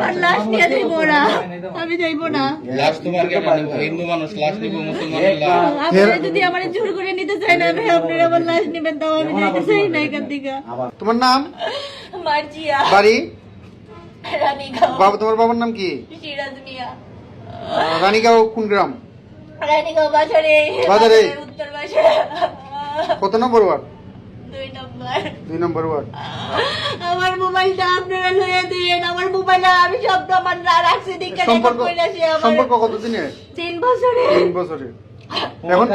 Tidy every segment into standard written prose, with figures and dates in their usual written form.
আমার লাশ নিয়ে যাইবো ওরা, আমি যাইবো না। লাশ তোমার কেন নিব? হিন্দু মানুষ লাশ নিব, মুসলমানের লাশ। আপনারা যদি আমার জোর করে নিতে চাই না ভাই, আপনারা আমার লাশ নেবেন, তাও আমি যাইতে চাই না এখান থেকে। তোমার নাম? মার্জিয়া, বাড়ি? রানীগাঁও। বাবা, তোমার বাবার নাম কি? সিরাজ মিয়া। রানীগাঁও কোন গ্রাম? রানীগাঁও বাজারে, বাজারে? উত্তর বাজার। কত নম্বর ওয়ার্ড? 2 নম্বর। 2 নম্বর ওয়ার্ড। আমার মোবাইলটা আপনারা লইয়া দিন, আমার মোবাইলে আমি সব আমার রাখছি দিকে সম্পর্ক সম্পর্ক কত দিনের? 3 বছরে। 3 বছরে। এখন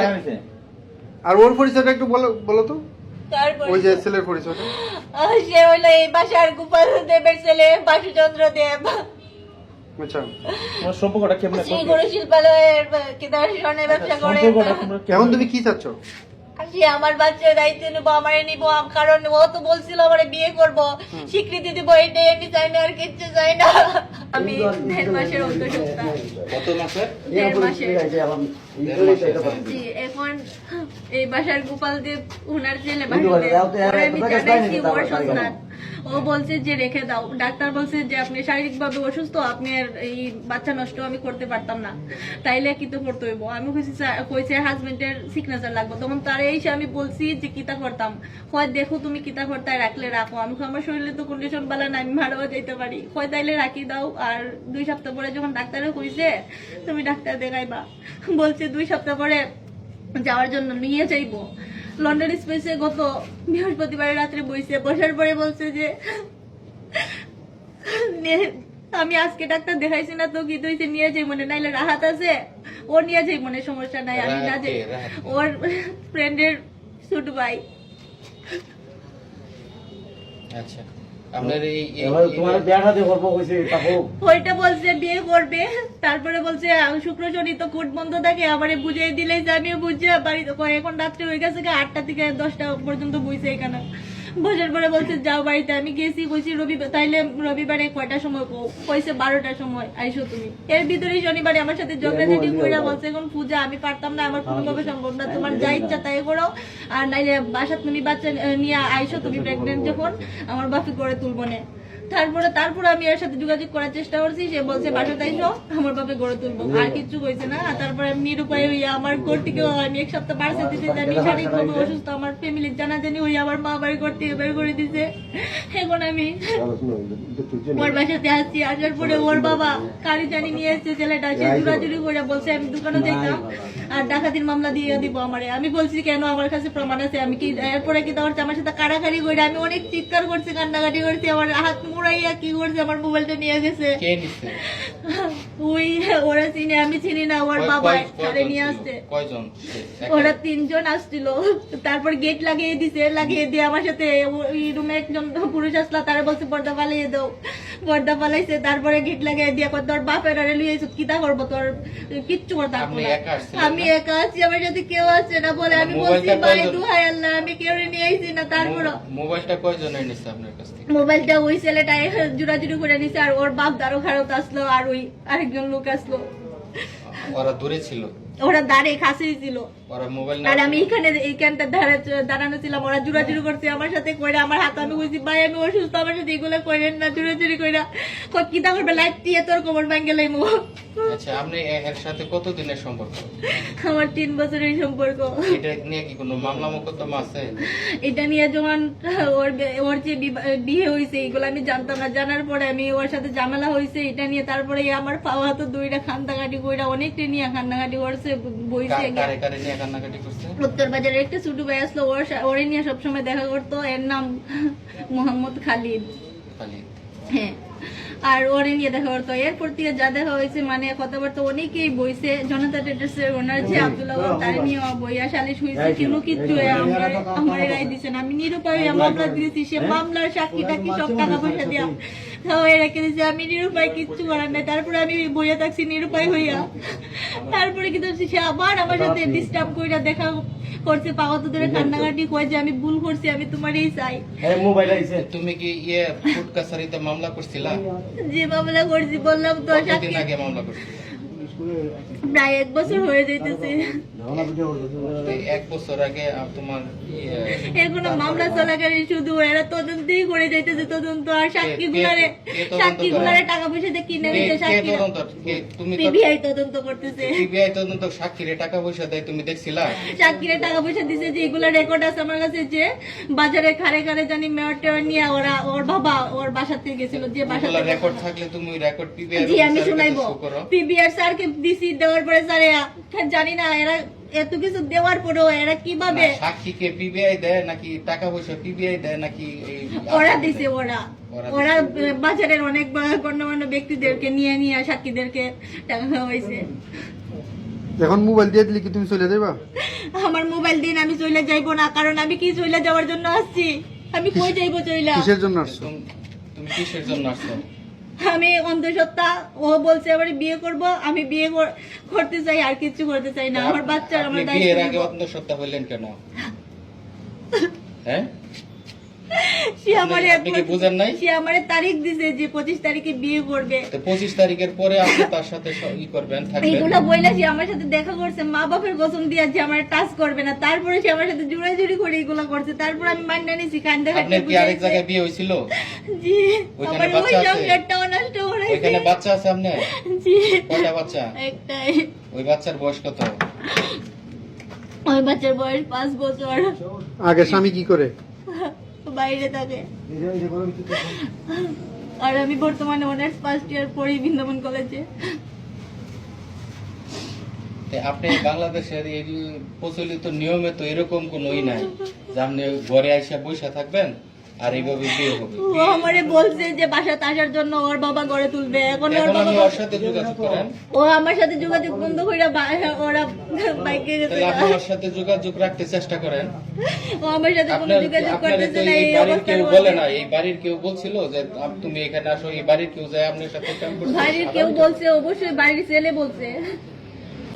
আর ওর পরিচয়টা একটু বলো তো, তারপর ওই যে ছেলের পরিচয়টা। সে হইলো এই বাসার গোপাল দেবের ছেলে বাসুচন্দ্র দেব। আচ্ছা, সম্পর্কটা কেমন? শ্রী গুরু শিল্পালয়ের কেদার স্বর্ণের ব্যবসা করে। এখন তুমি কি চাচ্ছ? সে আমার বাচ্চার দায়িত্ব নেবো, আমারে নিবো, কারণ ও তো বলছিল আমারে বিয়ে করব, স্বীকৃতি দিব, এটাই আমি চাই না, আর কিচ্ছু চাই না। আমি 1.5 মাসের অন্তঃসত্ত্বা। কত মাসে? 1.5 মাসের। জি, এখন এই বাসার গোপাল দেব উনার ছেলে বাড়িতে আমি জানাইছি ওর সন্তান। ও বলছে যে রেখে দাও, ডাক্তার বলছে যে আপনি শারীরিকভাবে অসুস্থ, আপনি আর এই বাচ্চা নষ্ট আমি করতে পারতাম না, তাইলে কি তো করতে হইব। আমি কইছে হাজবেন্ডের সিগনেচার লাগবে, তখন তার এসে আমি বলছি যে কিতা করতাম, হয় দেখো তুমি কিতা করতায় রাখলে রাখো, আমি আমার শরীরে তো কন্ডিশন ভালো না, আমি মারাও যেতে পারি, হয় তাইলে রাখি দাও। আর 2 সপ্তাহ পরে যখন ডাক্তারে কইছে তুমি ডাক্তার দেখাইবা, বলছে 2 সপ্তাহ পরে যাওয়ার জন্য নিয়ে যাইবো। লন্ডন স্পেসে গত বৃহস্পতিবার রাত্রে বসার পরে বলছে যে আমি আজকে ডাক্তার দেখাইছি না তো কি হইছে, নিয়ে যাই মনে, নাইলে রাহাত আছে ও নিয়ে যাই মনে, সমস্যা নাই, আমি না যাই। ওর ফ্রেন্ডের ছোট ভাই। আচ্ছা, আপনার ওইটা বলছে বিয়ে করবে, তারপরে বলছে শুক্র শনি তো কোর্ট বন্ধ থাকে, আবার বুঝিয়ে দিলে যে আমিও বুঝে বাড়িতে। এখন রাত্রে হয়ে গেছে 8টা থেকে 10টা পর্যন্ত বুঝছে এখানে। বসার পরে বলছে যাও বাড়িতে। আমি গেছি, কইছি রবিবার, তাইলে রবিবারে কয়টার সময় কইছে 12টার সময় আইসো তুমি। এর ভিতরেই শনিবারে আমার সাথে ঝগড়াঝাটি কইরা বলছে এখন পূজা আমি পারতাম না, আমার কোনোভাবে সম্ভব না, তোমার যা ইচ্ছা তাই করো, আর নাইলে বাসা তুমি বাচ্চা নিয়ে আইসো, তুমি প্রেগনেন্ট যখন আমার বাপি করে তুলবো না। তারপরে আমি এর সাথে যোগাযোগ করার চেষ্টা করছি, সে বলছে বাসাতে আইসো, আমার বাপে গড়ে তুলবো, আর কিছু কইছে না। আর তারপরে আমি নিরুপায় হইয়া আমার ঘর থেকে আমি 1 সপ্তাহ বাড়ছে দিতে জানি, শারীরিকভাবে অসুস্থ, আমার ফ্যামিলির জানাজানি হইয়া আমার মা বাড়ি ঘর থেকে বের করে দিছে। এখন আমি ওর বাসাতে আসছি, আসার পরে ওর বাবা কারি জানি নিয়ে এসছে ছেলেটা, সে জোরাজুরি করে বলছে আমি দোকানে যাইতাম আর ডাকাতির মামলা দিয়ে দিব আমারে। আমি বলছি কেন, আমার কাছে প্রমাণ আছে। আমি কি এরপরে কি দেওয়ার আমার সাথে কাড়াকাড়ি করে, আমি অনেক চিৎকার করছি, কান্নাকাটি করছি, আমার হাত মুড়াইয়া কি করছে, আমার মোবাইলটা নিয়ে গেছে। কে নিছে? ওই ওরা চিনি, আমি চিনি না, ওর বাবা তারে নিয়ে আসছে। কয়জন? ওরা 3 জন আসছিল, তারপর গেট লাগিয়ে দিছে, লাগিয়ে দিয়ে আমার সাথে ওই রুমে একজন পুরুষ আসলা, তারা বলছে পর্দা পালিয়ে দাও, পর্দা পালাইছে। তারপরে গেট লাগিয়ে দিয়ে তোর বাপের আরে লুই আইছো, কিতা করবো, তোর কিচ্ছু করতে পারবো না। আমি একা আছি, আমার সাথে কেউ আছে না বলে আমি বলছি ভাই দুহাই আল্লাহ, আমি কেউ নিয়ে আইছি না। তারপর মোবাইলটা কয়জনের নিছে আপনার কাছ থেকে? মোবাইলটা ওই ছেলেটা জুড়াজুড়ি করে নিছে, আর ওর বাপ দারো খারত আসলো, আর ওই আরেকজন লোক আসলো। ওরা দূরে ছিল? ওরা দাঁড়ে কাছেই ছিল, ওরা মোবাইল আর আমি এইখানটা দাঁড়ানো ছিলাম। ওরা জুড়াজুড়ি করছে আমার সাথে কইরা, আমার হাত আমি কইছি ভাই আমি অসুস্থ, আমার সাথে এগুলো করেন না, জুড়াজুড়ি কইরা কিতা করবে, লাইট দিয়ে তোর কোমর ভাঙ্গে লাইমু। আচ্ছা, আপনি এর সাথে কতদিনের সম্পর্ক? আমার 3 বছরের সম্পর্ক। এটা নিয়ে কি কোনো মামলা মোকদ্দমা আছে? এটা নিয়ে যখন ওর যে বিয়ে হয়েছে এগুলো আমি জানতাম না, জানার পরে আমি ওর সাথে ঝামেলা হয়েছে এটা নিয়ে, তারপরে আমার পাওয়া তো 2টা খান্দাঘাটি কইরা অনেকটা নিয়ে খান্দাঘাটি করছে, বইছে। কারে নিয়ে কান্নাকাটি করছে? উত্তর বাজারের একটা ছোট ভাই আসলো, ওরে নিয়ে সবসময় দেখা করতো, এর নাম মোহাম্মদ খালিদ। হ্যাঁ, আর ওরে নিয়ে দেখা করতো। এরপর থেকে যা দেখা হয়েছে মানে কথাবার্তা অনেকেই বইছে, জনতা ট্রেডার্সের ওনার যে আব্দুল্লাহ তার নিয়ে বইয়া সালিশ হয়েছে, কিন্তু কিচ্ছু আমার রায় দিচ্ছে না। আমি নিরুপায় মামলা দিয়েছি, সে মামলার সাক্ষী টাকি সব টাকা পয়সা দিয়া রেখে দিয়েছে, আমি নিরুপায় কিচ্ছু করার নাই। তারপরে আমি বইয়া থাকছি নিরুপায় হইয়া। তারপরে কিন্তু সে আবার আমার সাথে ডিস্টার্ব কইরা দেখা করছে, পাওয়া তো ধরে কান্নাকাটি কয় যে আমি ভুল করছি, আমি তোমারই চাই। তুমি কি কোর্ট কাছারিতে মামলা করছিলা? যে মামলা করছি বললাম তো, কতদিন আগে মামলা করছি? প্রায় 1 বছর হয়ে যাইতেছে। তো 1 বছর আগে তোমার এর কোনো মামলা চলাকালীন শুধু এরা তদন্তই করে যাইতেছে, তদন্ত আর সাক্ষীগুলারে টাকা পয়সা দিয়ে কিনে নিতে সাক্ষীরা তুমি পিবিআই তদন্ত করতেছে। সিবিআই তদন্ত সাক্ষীরে টাকা পয়সা দেয়, তুমি দেখছিলা? সাক্ষীরা টাকা পয়সা দিছে, যে এগুলা রেকর্ড আছে আমার কাছে, যে বাজারে খারে খারে জানি মেয়র টেয়র নিয়ে ওর বাবা ওর বাসাতে গেছিল, যে বাসা রেকর্ড থাকলে তুমি ওই রেকর্ড পিবিআই জি আমি শুনাইবো। পিবিআর স্যারকে দিছি, দেওয়ার পরে স্যারে জানি না এরা এত কিছু দেওয়ার পরেও এরা কিভাবে সাক্ষীকে পিবিআই দেয় নাকি টাকা পয়সা পিবিআই দেয় নাকি ওরা দিছে, ওরা বাজারের অনেক গণ্যমান্য ব্যক্তিদেরকে নিয়ে নিয়ে সাক্ষীদেরকে টাকা খাওয়া হয়েছে। এখন মোবাইল দিয়ে দিলে কি তুমি চলে যাবা? আমার মোবাইল দিন, আমি চলে যাইবো না, কারণ আমি কি চলে যাওয়ার জন্য আসছি? আমি কই যাইবো চইলা? কিসের জন্য আসছো? তুমি কিসের জন্য আসছো? আমি অন্ধসত্ত্বা, ও বলছে এবারে বিয়ে করব, আমি বিয়ে করতে চাই, আর কিছু করতে চাই না। আমার বাচ্চার আমার আপনি বিয়ের আগে দায়িত্ব। অন্ধসত্ত্বা হইলেন কেন? হ্যাঁ, আপনি কি বুঝেন নাই? সে আমারে তারিখ দিছে যে 25 তারিখে বিয়ে করবে। তো 25 তারিখের পরে আপনি তার সাথে ই করবেন, থাকবেন। এইগুলা বইলা সে আমার সাথে দেখা করছে, মা বাপের কসম দিয়া যে আমার টাচ করবে না, তারপরে সে আমার সাথে জুড়াজুড়ি করে এগুলা করছে। তারপর আমি মাইন্ডা নিছি, কান্দা কান্দা। আপনার কি আরেক জায়গায় বিয়ে হইছিল? জি, ওইখানে আমার ওই বাচ্চা আছে? সংসারটাও নষ্ট করাইছে। ওইখানে বাচ্চা আছে আপনার? জি, কয়টা বাচ্চা? একটাই। ওই বাচ্চার বয়স কত? ওই বাচ্চার বয়স 5 বছর। আগে স্বামী কি করে? বাইরে থাকে। আর আমি বর্তমানে অনার্স ফার্স্ট ইয়ার পড়ি বৃন্দাবন কলেজে। আপনি বাংলাদেশের এই যে প্রচলিত নিয়মে তো এরকম কোনোই নাই যে আপনি ঘরে আইসা বসে থাকবেন আর এইভাবে বিয়ে হবে। ও আমারে বলছে যে বাসাতে আসার জন্য ওর বাবা গড়ে তুলবে। এখন ওর এখন বাবা আপনি ওর সাথে যোগাযোগ করেন। ও আমার সাথে যোগাযোগ বন্ধ কইরা ওরা বাইকে গেছে। তাহলে আপনি ওর সাথে যোগাযোগ রাখতে চেষ্টা করেন। ও আমার সাথে কোনো আপনার যোগাযোগ আপনার করতেছে তো না। এই এই বাড়ির অবস্থার কেউ মধ্যে বলে না, এই বাড়ির কেউ বলছিল যে তুমি এখানে আসো, এই বাড়ির কেউ যায় আপনার সাথে কাম করতে? বাড়ির কেউ বলছে, অবশ্যই বাড়ির ছেলে বলছে।